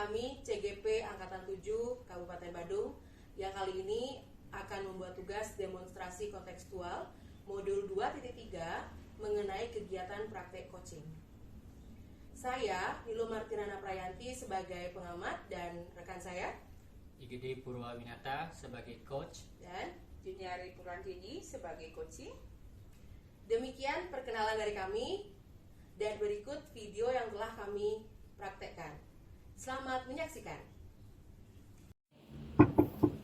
kami CGP Angkatan 7 Kabupaten Badung yang kali ini akan membuat tugas demonstrasi kontekstual modul 2.3 mengenai kegiatan praktek coaching. Saya Nilo Martinana Prayanti sebagai pengamat dan rekan saya IGD Purwawinata sebagai coach dan Junyari Purwandini sebagai coaching. demikian perkenalan dari kami dan berikut video yang telah kami praktekkan. Selamat menyaksikan.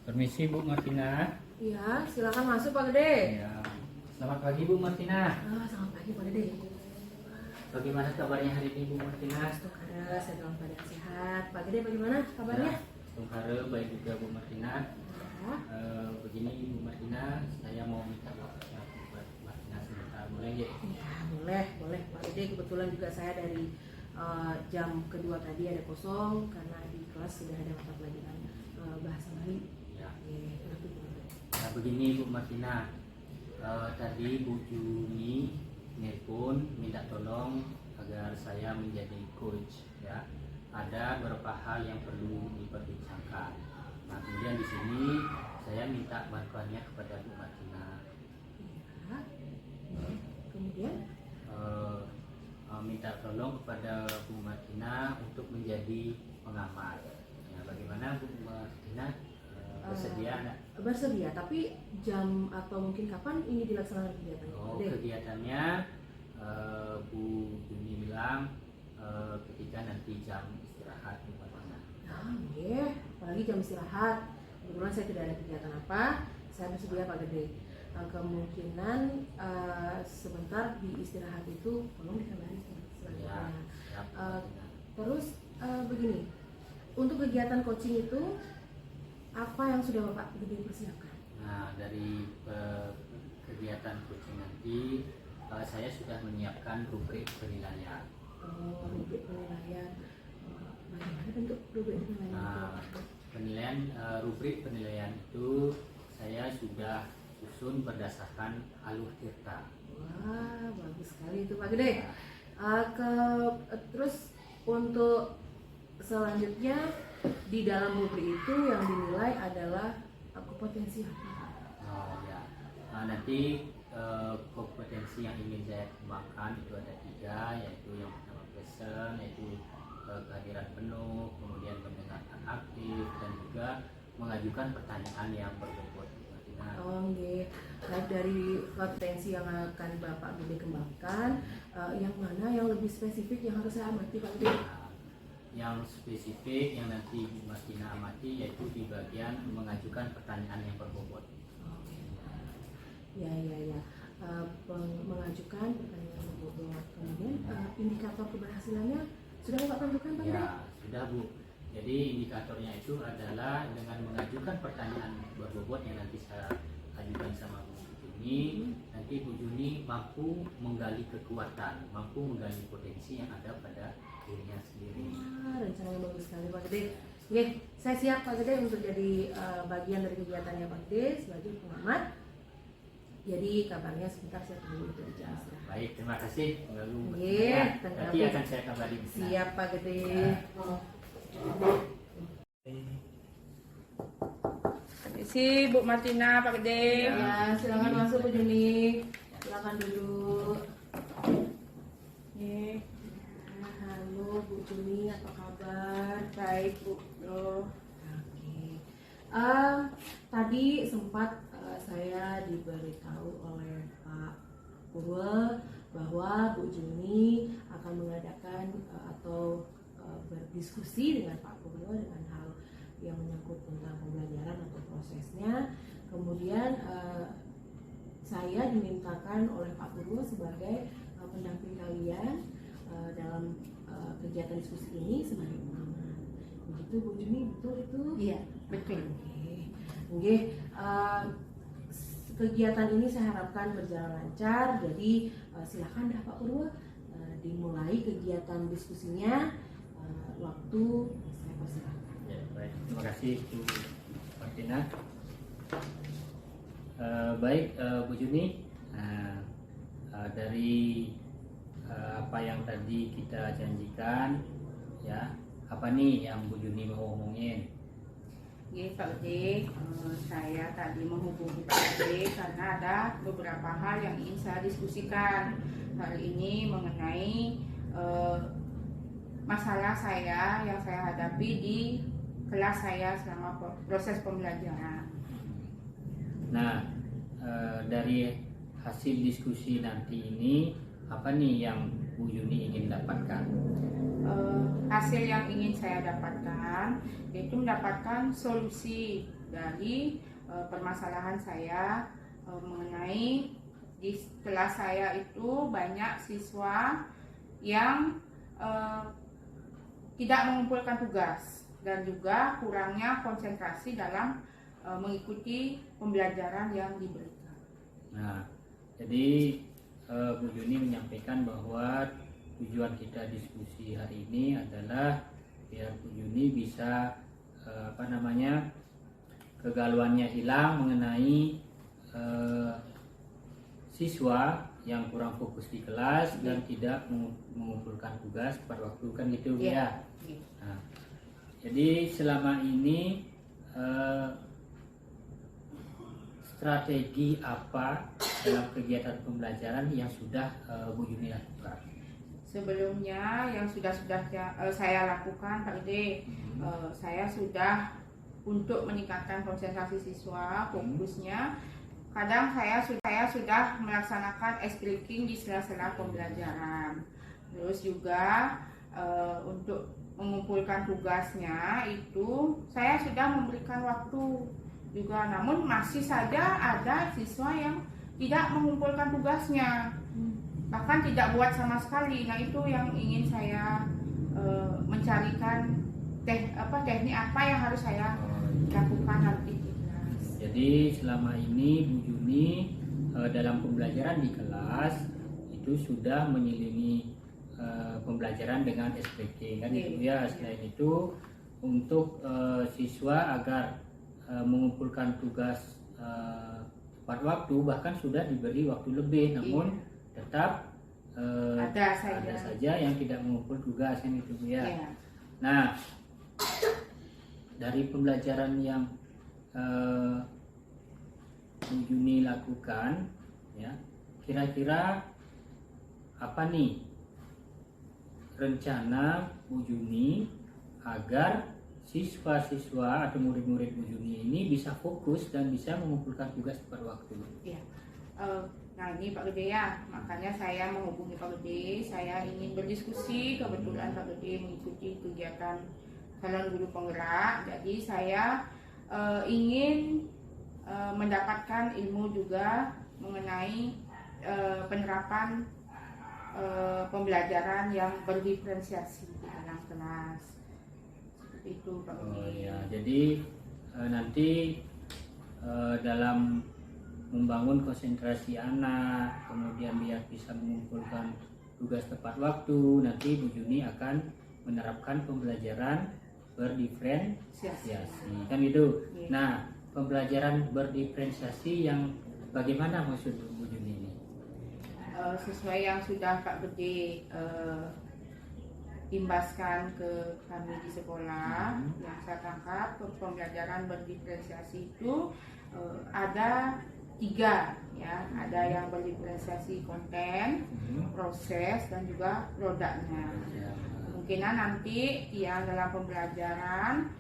Permisi Bu Martina. Iya, silakan masuk Pak Gede. Ya. Selamat pagi Bu Martina. Selamat pagi Pak Gede. Bagaimana kabarnya hari ini Bu Martina? Tuh, saya dalam keadaan sehat. Pak Gede bagaimana kabarnya? Tunghara baik juga Bu Martina. Ya. Begini Bu Martina, saya mau minta waktunya Bu Martina sebentar, boleh ya? Ya, boleh Pak Gede. Kebetulan juga saya dari jam kedua tadi ada kosong karena di kelas sudah ada mata pelajaran bahasa Bali. Ya. Ya, Nah begini Bu Martina, tadi Bu Juni nelpon minta tolong agar saya menjadi coach ya. Ada beberapa hal yang perlu diperbincangkan. Nah kemudian di sini saya minta bantuannya kepada Bu Martina. Ya. Kemudian minta tolong kepada Bu Martina untuk menjadi pengamat. Nah, bagaimana Bu Martina bersedia? Bersedia, tapi jam atau mungkin kapan ini dilaksanakan kegiatannya? Oh, kegiatannya Bu Juni bilang ketika nanti jam istirahat Bu Martina. Iya, apalagi jam istirahat. Kebetulan saya tidak ada kegiatan apa, saya bersedia Pak Gede. Kemungkinan sebentar di istirahat itu tolong dikabari selanjutnya. Terus begini, untuk kegiatan coaching itu apa yang sudah Bapak Gede persiapkan? Nah dari kegiatan coaching nanti saya sudah menyiapkan rubrik penilaian. Rubrik penilaian. Bagaimana bentuk rubrik penilaian? Rubrik penilaian itu saya sudah susun berdasarkan alur tirta. Wah, bagus sekali itu Pak Gede. Terus untuk selanjutnya di dalam rubrik itu yang dinilai adalah kompetensi apa? Oh ya. Nanti kompetensi yang ingin saya kembangkan itu ada 3, yaitu yang pertama present, yaitu kehadiran penuh, kemudian mendengarkan aktif, dan juga mengajukan pertanyaan yang berbobot. Oke. Baik, dari kompetensi yang akan Bapak Gede kembangkan, yang mana yang lebih spesifik yang harus saya amati Pak Gede? Yang spesifik yang nanti Bu Martina amati yaitu di bagian mengajukan pertanyaan yang berbobot. Oke. Ya. Mengajukan pertanyaan berbobot. Kemudian indikator keberhasilannya sudah Bapak tentukan Pak Gede? Ya, sudah Bu. Jadi indikatornya itu adalah dengan mengajukan pertanyaan berbobot yang nanti saya ajukan sama Bu Juni, nanti Bu Juni mampu menggali kekuatan, mampu menggali potensi yang ada pada dirinya sendiri. Rencana yang bagus sekali Pak Gede. Oke, saya siap Pak Gede untuk jadi bagian dari kegiatannya Pak Gede sebagai pengamat. Jadi kabarnya sebentar saya tunggu untuk bicara. Baik, terima kasih. Nanti akan saya kabari. Siap Pak Gede. Permisi Bu Martina, Pak Gede. Ya, silakan masuk Bu Juni. Silakan duduk. Halo Bu Juni, apa kabar? Baik Bu. Oke. Tadi sempat saya diberitahu oleh Pak Purwa bahwa Bu Juni akan mengadakan atau berdiskusi dengan Pak Purwa dengan hal yang menyangkut tentang pembelajaran atau prosesnya. Kemudian saya dimintakan oleh Pak Purwa sebagai pendamping kalian dalam kegiatan diskusi ini sebagai pengamat. Begitu Bu Juni, betul itu? Iya, betul. Oke. Kegiatan ini saya harapkan berjalan lancar. Jadi silakan dah Pak Purwa dimulai kegiatan diskusinya. Waktu saya persilakan. Ya, baik. Terima kasih Bu Martina. Baik Bu Juni, dari apa yang tadi kita janjikan ya, apa nih yang Bu Juni mau ngomongin? Oke, Pak Gede, saya tadi menghubungi Pak Gede karena ada beberapa hal yang ingin saya diskusikan hari ini mengenai masalah saya yang saya hadapi di kelas saya selama proses pembelajaran. Nah, dari hasil diskusi nanti ini apa nih yang Bu Juni ingin dapatkan? Hasil yang ingin saya dapatkan yaitu mendapatkan solusi dari permasalahan saya mengenai di kelas saya itu banyak siswa yang tidak mengumpulkan tugas dan juga kurangnya konsentrasi dalam mengikuti pembelajaran yang diberikan. Nah, jadi Bu Juni menyampaikan bahwa tujuan kita diskusi hari ini adalah biar Bu Juni bisa kegalauannya hilang mengenai siswa yang kurang fokus di kelas dan tidak mengumpulkan tugas pada waktu, kan gitu ya. Nah, jadi selama ini strategi apa dalam kegiatan pembelajaran yang sudah Bu Juni lakukan? Sebelumnya yang sudah saya lakukan Pak Gede, saya sudah untuk meningkatkan konsentrasi siswa, fokusnya. Kadang saya sudah melaksanakan ice breaking di sela-sela pembelajaran. Terus juga untuk mengumpulkan tugasnya itu saya sudah memberikan waktu juga, namun masih saja ada siswa yang tidak mengumpulkan tugasnya, bahkan tidak buat sama sekali. Nah, itu yang ingin saya mencarikan teknik apa yang harus saya lakukan nanti di kelas. Jadi selama ini Bu Juni dalam pembelajaran di kelas itu sudah menyelingi pembelajaran dengan SPK, kan itu ya. Selain itu untuk siswa agar mengumpulkan tugas tepat waktu, bahkan sudah diberi waktu lebih, namun tetap ada saja yang tidak mengumpul tugas, kan itu ya. Nah, dari pembelajaran yang Bu Juni lakukan, ya, kira-kira apa nih rencana Bu Juni agar siswa-siswa atau murid-murid Bu Juni ini bisa fokus dan bisa mengumpulkan tugas tepat waktu? Ya. Nah, ini Pak Gede ya, makanya saya menghubungi Pak Gede. Saya ingin berdiskusi, kebetulan Pak Gede mengikuti kegiatan calon guru penggerak. Jadi saya ingin mendapatkan ilmu juga mengenai penerapan pembelajaran yang berdiferensiasi di dalam kelas. Seperti itu Pak Gede. Oh ya, jadi nanti dalam membangun konsentrasi anak, kemudian biar bisa mengumpulkan tugas tepat waktu, nanti Bu Juni akan menerapkan pembelajaran berdiferensiasi, kan gitu. Nah, pembelajaran berdiferensiasi yang bagaimana maksud Bu Juni ini? Sesuai yang sudah Pak Gede imbaskan ke kami di sekolah, yang saya tangkap pembelajaran berdiferensiasi itu ada 3 ya, ada yang berdiferensiasi konten, proses, dan juga produknya. Kemungkinan nanti yang dalam pembelajaran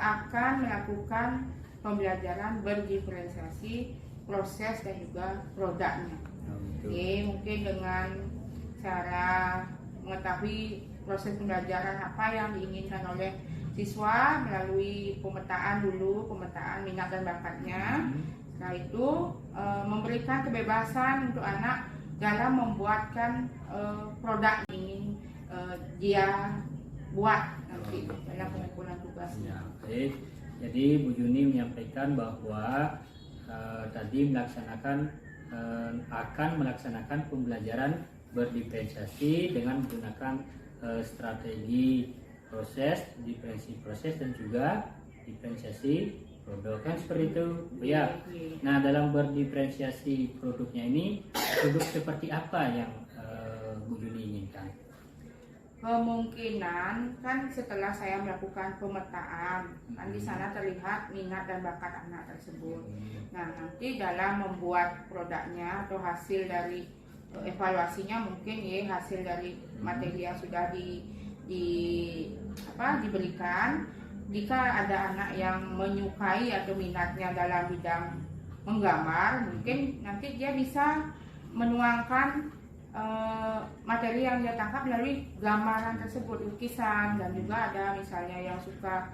akan melakukan pembelajaran berdiferensiasi proses dan juga produknya. Oke, mungkin dengan cara mengetahui proses pembelajaran apa yang diinginkan oleh siswa melalui pemetaan minat dan bakatnya. Setelah itu memberikan kebebasan untuk anak dalam membuatkan produk yang ingin dia buat nanti dalam pengumpulan tugasnya. Baik, jadi Bu Juni menyampaikan bahwa tadi akan melaksanakan pembelajaran berdiferensiasi dengan menggunakan strategi proses, diferensiasi proses, dan juga diferensiasi produk, kan seperti itu ya. Nah, dalam berdiferensiasi produknya ini, produk seperti apa yang Bu Juni inginkan? kemungkinan kan setelah saya melakukan pemetaan kan di sana terlihat minat dan bakat anak tersebut. Nah, nanti dalam membuat produknya atau hasil dari evaluasinya mungkin ya hasil dari materi yang sudah diberikan, jika ada anak yang menyukai atau minatnya dalam bidang menggambar, mungkin nanti dia bisa menuangkan materi yang dia tangkap melalui gambaran tersebut, lukisan, dan juga ada misalnya yang suka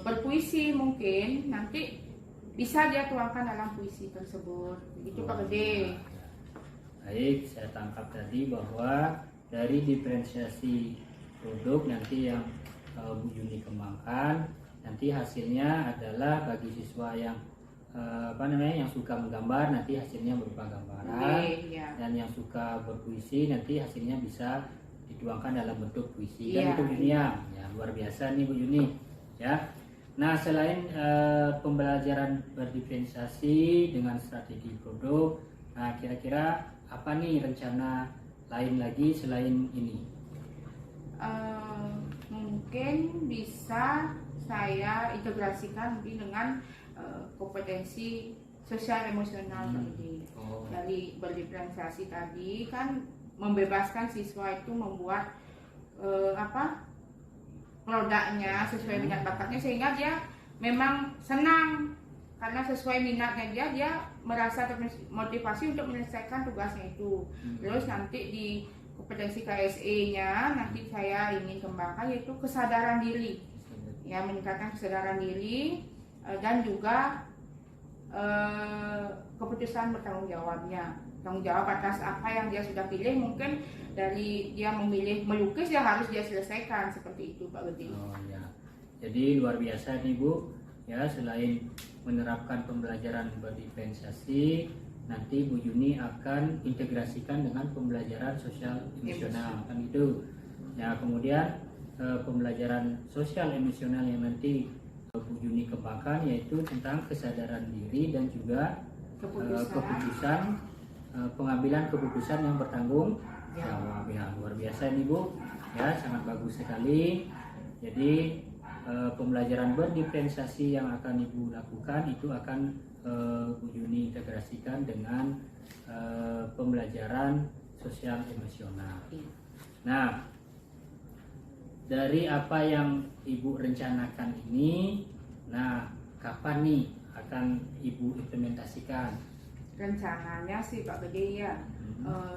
berpuisi, mungkin nanti bisa dia tuangkan dalam puisi tersebut. Begitu Pak Gede. Baik, saya tangkap tadi bahwa dari diferensiasi produk nanti yang Bu Yuni kembangkan, nanti hasilnya adalah bagi siswa yang yang suka menggambar nanti hasilnya berupa gambaran, dan yang suka berpuisi nanti hasilnya bisa dituangkan dalam bentuk puisi. Dan itu dunia ya, luar biasa nih Bu Yuni ya. Nah, selain pembelajaran berdiferensiasi dengan strategi produk, nah kira-kira apa nih rencana lain lagi selain ini? Mungkin bisa saya integrasikan dengan kompetensi sosial emosional tadi. Dari berdiferensiasi tadi kan membebaskan siswa itu membuat produknya sesuai minat bakatnya, sehingga dia memang senang karena sesuai minatnya dia merasa termotivasi untuk menyelesaikan tugasnya itu. Terus nanti di kompetensi KSE-nya nanti saya ingin kembangkan yaitu kesadaran diri, ya, meningkatkan kesadaran diri dan juga keputusan bertanggung jawabnya, tanggung jawab atas apa yang dia sudah pilih. Mungkin dari dia memilih melukis ya harus dia selesaikan, seperti itu Pak Gede. Oh ya, jadi luar biasa nih Bu ya. Selain menerapkan pembelajaran berdiferensiasi, nanti Bu Yuni akan integrasikan dengan pembelajaran sosial emosional kan itu ya. Kemudian pembelajaran sosial emosional yang nanti Bu Yuni kembangkan yaitu tentang kesadaran diri dan juga keputusan pengambilan keputusan yang bertanggung jawab. Ya, luar biasa ini Bu ya, sangat bagus sekali. Jadi pembelajaran berdiferensiasi yang akan Ibu lakukan itu akan Bu Yuni integrasikan dengan pembelajaran sosial emosional. Nah, dari apa yang Ibu rencanakan ini, nah kapan nih akan Ibu implementasikan? Rencananya sih Pak Gede ya,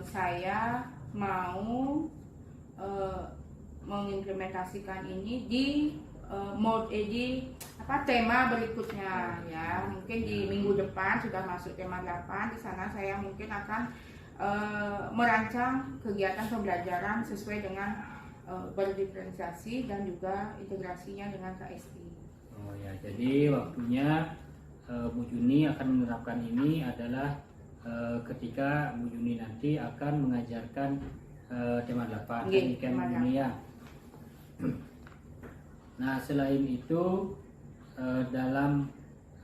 saya mau mengimplementasikan ini di tema berikutnya ya. Mungkin di minggu depan sudah masuk tema 8. Di sana saya mungkin akan merancang kegiatan pembelajaran sesuai dengan berdiferensiasi dan juga integrasinya dengan KSI. Oh ya, jadi waktunya Bu Yuni akan menerapkan ini adalah ketika Bu Yuni nanti akan mengajarkan tema 8 pendidikan dunia. Nah, selain itu dalam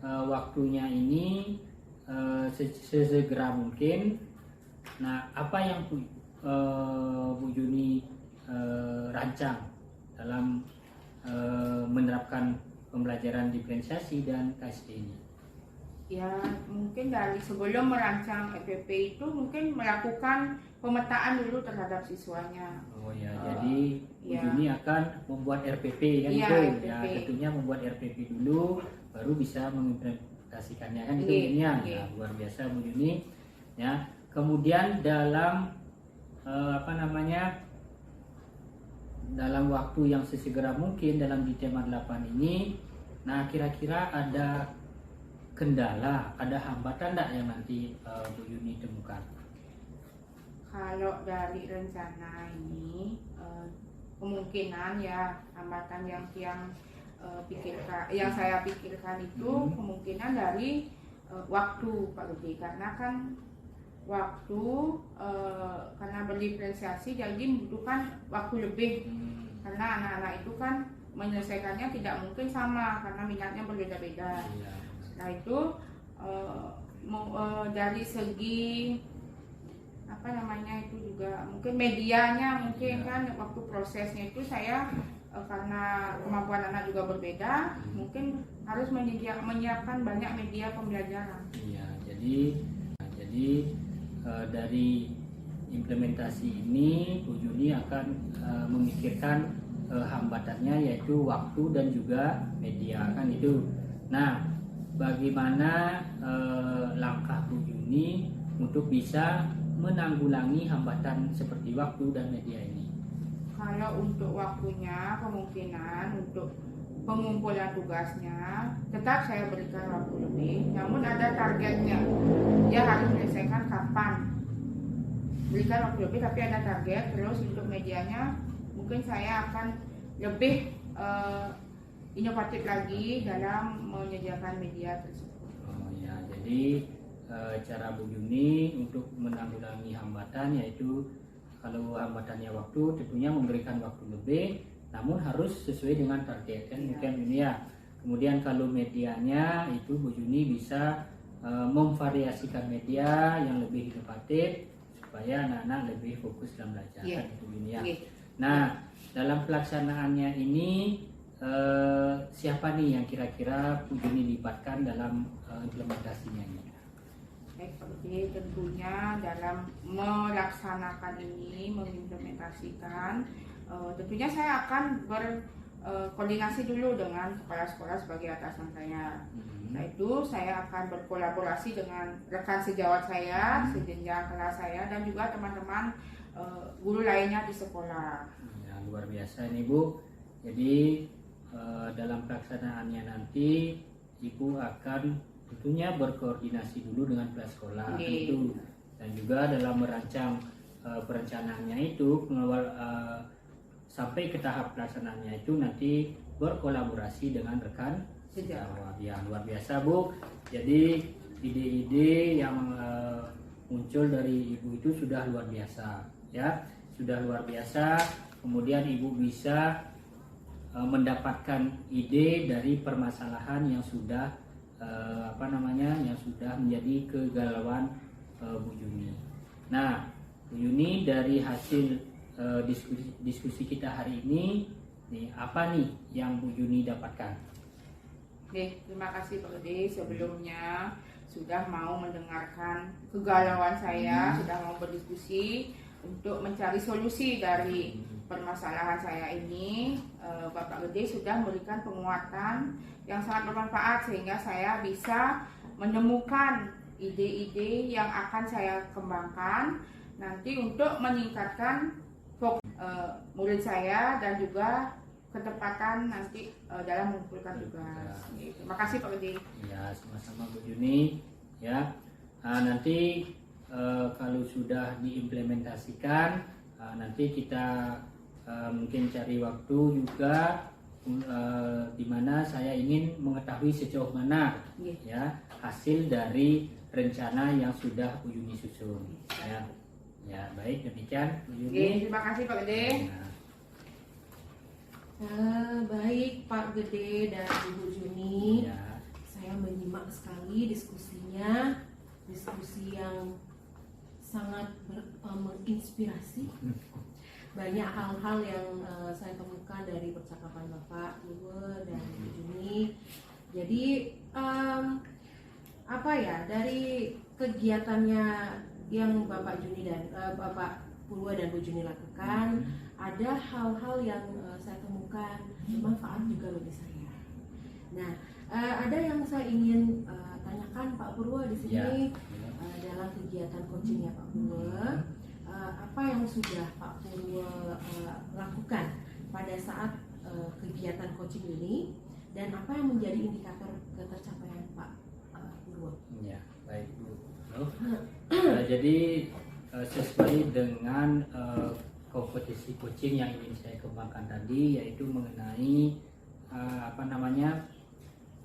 waktunya ini sesegera mungkin. Nah, apa yang Bu Yuni rancang dalam menerapkan pembelajaran diferensiasi dan KSD ini? Ya, mungkin dari sebelum merancang EPP itu mungkin melakukan pemetaan dulu terhadap siswanya. Oh ya, jadi Bu Yuni akan membuat RPP kan itu? RPP. Ya, tentunya membuat RPP dulu, baru bisa mengimplementasikannya kan itu ini ya. Luar biasa Bu Yuni. Ya, kemudian dalam dalam waktu yang sesegera mungkin dalam di tema 8 ini, nah kira-kira ada kendala, ada hambatan enggak yang nanti Bu Yuni temukan? Kalau dari rencana ini kemungkinan ya hambatan yang saya pikirkan itu kemungkinan dari waktu Pak Gede, karena kan waktu karena berdiferensiasi jadi membutuhkan waktu lebih karena anak-anak itu kan menyelesaikannya tidak mungkin sama karena minatnya berbeda-beda. Nah itu dari segi apa namanya itu juga mungkin medianya mungkin Iya. kan waktu prosesnya itu saya karena kemampuan anak juga berbeda, mungkin harus menyiapkan banyak media pembelajaran. Iya, jadi dari implementasi ini Bu Juni akan memikirkan hambatannya yaitu waktu dan juga media kan itu. Nah, bagaimana langkah Bu Juni untuk bisa menanggulangi hambatan seperti waktu dan media ini? Kalau untuk waktunya, kemungkinan untuk pengumpulan tugasnya tetap saya berikan waktu lebih, namun ada targetnya. Dia harus menyelesaikan kapan. Berikan waktu lebih, tapi ada target. Terus untuk medianya, mungkin saya akan lebih inovatif lagi dalam menyediakan media tersebut. Oh ya, jadi cara Bu Juni untuk menanggulangi hambatan yaitu kalau hambatannya waktu tentunya memberikan waktu lebih, namun harus sesuai dengan target kan mungkin ini ya. Kemudian kalau medianya itu Bu Juni bisa memvariasikan media yang lebih inovatif supaya anak-anak lebih fokus dalam belajar kan itu ini ya. Nah, dalam pelaksanaannya ini siapa nih yang kira-kira Bu Juni libatkan dalam implementasinya ini? Baik, jadi tentunya dalam melaksanakan ini, mengimplementasikan, tentunya saya akan berkoordinasi dulu dengan kepala sekolah sebagai atasan saya. Setelah itu saya akan berkolaborasi dengan rekan sejawat saya, sejenjang kelas saya, dan juga teman-teman guru lainnya di sekolah. Ya, luar biasa nih Bu. Jadi dalam pelaksanaannya nanti Ibu akan tentunya berkoordinasi dulu dengan pihak sekolah itu, dan juga dalam merancang perencanaannya itu mengawal sampai ke tahap pelaksanaannya itu nanti berkolaborasi dengan rekan sejawat. Ya, luar biasa Bu. Jadi ide-ide yang muncul dari Ibu itu sudah luar biasa ya, sudah luar biasa. Kemudian Ibu bisa mendapatkan ide dari permasalahan yang sudah yang sudah menjadi kegalauan Bu Juni. Nah, Bu Juni dari hasil diskusi kita hari ini, nih, apa nih yang Bu Juni dapatkan? Oke, terima kasih Pak Gede sebelumnya sudah mau mendengarkan kegalauan saya, sudah mau berdiskusi untuk mencari solusi dari permasalahan saya ini. Bapak Gede sudah memberikan penguatan yang sangat bermanfaat sehingga saya bisa menemukan ide-ide yang akan saya kembangkan nanti untuk meningkatkan fokus murid saya dan juga ketepatan nanti dalam mengumpulkan tugas. Terima kasih Pak Gede. Ya, sama-sama Bu Juni ya. Nanti kalau sudah diimplementasikan, nanti kita mungkin cari waktu juga di mana saya ingin mengetahui sejauh mana ya hasil dari rencana yang sudah Bu Juni susun ya. Ya, baik demikian Bu Juni. Terima kasih Pak Gede. Baik Pak Gede dan Ibu Juni, Ya. saya menyimak sekali diskusinya, diskusi yang sangat menginspirasi. Banyak hal-hal yang saya temukan dari percakapan Bapak, Ibu dan Bu Juni. Jadi dari kegiatannya yang Bapak Juni dan Bapak Purwa dan Bu Juni lakukan, ada hal-hal yang saya temukan bermanfaat juga bagi saya. Nah, ada yang saya ingin tanyakan Pak Purwa di sini dalam kegiatan coachingnya Pak Purwa. Apa yang sudah Pak Purwa lakukan pada saat kegiatan coaching ini, dan apa yang menjadi indikator ketercapaian Pak Purwa? Ya, baik Bu. Jadi sesuai dengan kompetisi coaching yang ingin saya kembangkan tadi, yaitu mengenai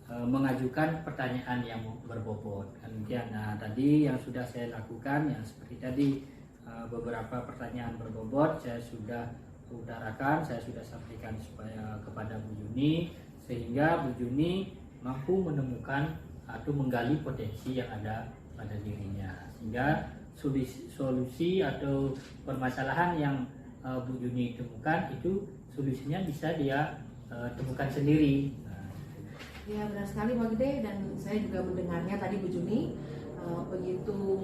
mengajukan pertanyaan yang berbobot. Kemudian, tadi yang sudah saya lakukan yang seperti tadi, beberapa pertanyaan berbobot saya sudah utarakan, saya sudah sampaikan supaya kepada Bu Juni, sehingga Bu Juni mampu menemukan atau menggali potensi yang ada pada dirinya, sehingga solusi atau permasalahan yang Bu Juni temukan itu solusinya bisa dia temukan sendiri. Ya benar sekali Pak Gede, dan saya juga mendengarnya tadi Bu Juni begitu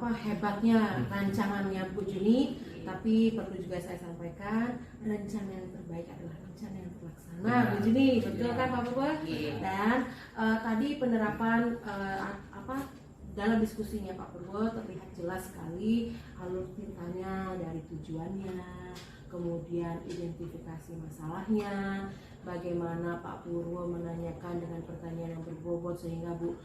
hebatnya rancangannya Bu Juni, tapi perlu juga saya sampaikan rencana yang terbaik adalah rencana yang terlaksana. Bu Juni, betul kan Pak Purwo? Dan tadi penerapan dalam diskusinya Pak Purwo terlihat jelas sekali alur tintanya dari tujuannya, kemudian identifikasi masalahnya, bagaimana Pak Purwo menanyakan dengan pertanyaan yang berbobot sehingga Bu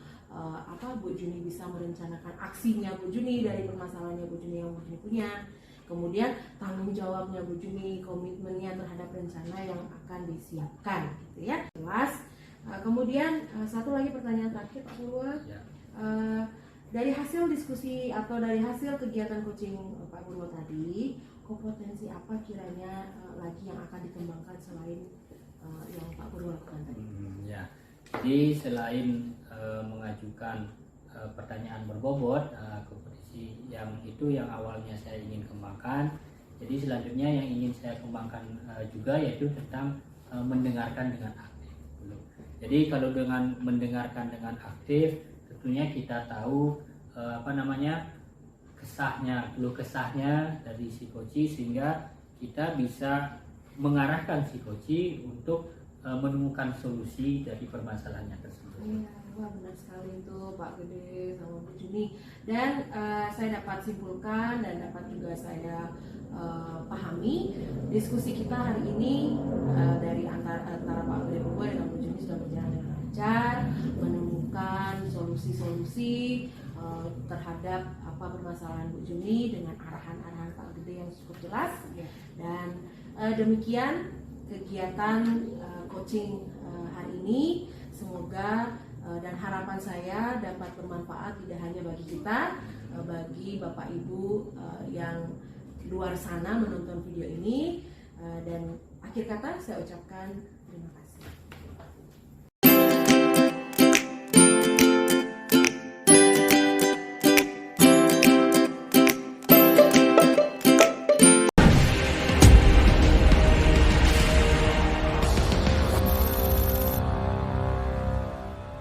Juni bisa merencanakan aksinya Bu Juni dari permasalahannya Bu Juni yang Bu Juni punya. Kemudian tanggung jawabnya Bu Juni, komitmennya terhadap rencana yang akan disiapkan, gitu ya. Jelas. Kemudian satu lagi pertanyaan terakhir Pak Purwo. Ya. Dari hasil diskusi atau dari hasil kegiatan coaching Pak Purwo tadi, kompetensi apa kiranya lagi yang akan dikembangkan selain yang Pak Purwo lakukan tadi? Ya. Jadi selain mengajukan pertanyaan berbobot, kompetisi yang itu yang awalnya saya ingin kembangkan. Jadi selanjutnya yang ingin saya kembangkan juga yaitu tentang mendengarkan dengan aktif. Jadi kalau dengan mendengarkan dengan aktif, tentunya kita tahu keluh kesahnya dari si coach, sehingga kita bisa mengarahkan si coach untuk menemukan solusi dari permasalahannya tersebut. Iya, wah benar sekali itu Pak Gede sama Bu Juni. Dan saya dapat simpulkan dan dapat juga saya pahami diskusi kita hari ini dari antara Pak Gede Purwo dengan Bu Juni sudah berjalan dengan lancar, menemukan solusi-solusi terhadap permasalahan Bu Juni dengan arahan-arahan Pak Gede yang cukup jelas. Dan demikian kegiatan coaching hari ini, semoga dan harapan saya dapat bermanfaat tidak hanya bagi kita, bagi Bapak Ibu yang luar sana menonton video ini. Dan akhir kata saya ucapkan